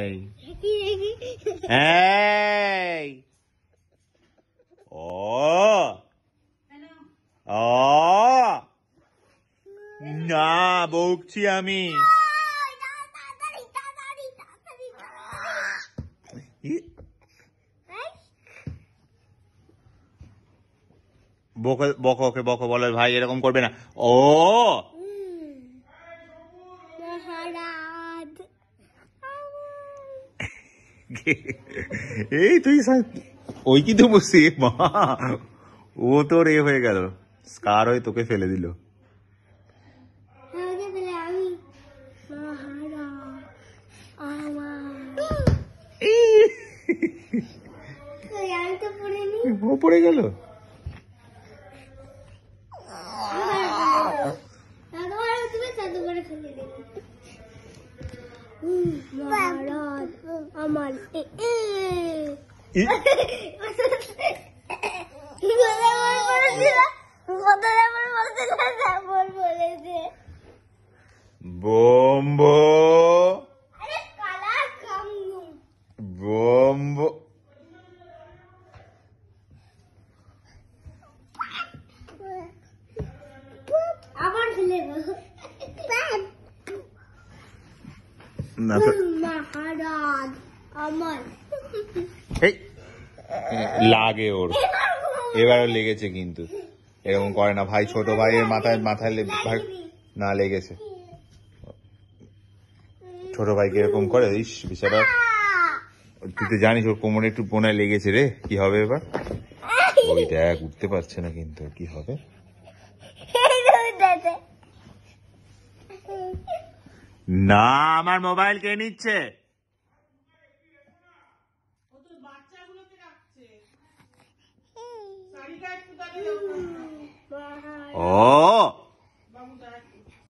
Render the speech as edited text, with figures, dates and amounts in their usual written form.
এই এই ও ও না বকছি আমি। বকো ওকে বকো, বলো ভাই এরকম করবে না। ও এই তুই ওই কি তো বসে মা, ও তো রে হয়ে গেল, স্কার হয়ে তোকে ফেলে দিল। ও পড়ে গেল। আমার বোম্বো বোম্বো আবার মহারাজ আমার লাগে ওর, এবারও লেগেছে কিন্তু এরকম করে না ভাই, ছোট ভাইয়ের মাথায় না লেগেছে, ছোট ভাইকে এরকম করে, ইস বেচারা, তুই তো জানিস ওর কোমরে একটু বোনায় লেগেছে রে, কি হবে এবার? ওই দেখ উঠতে পারছে না কিন্তু, কি হবে? না আমার মোবাইল কে নিচ্ছে? ও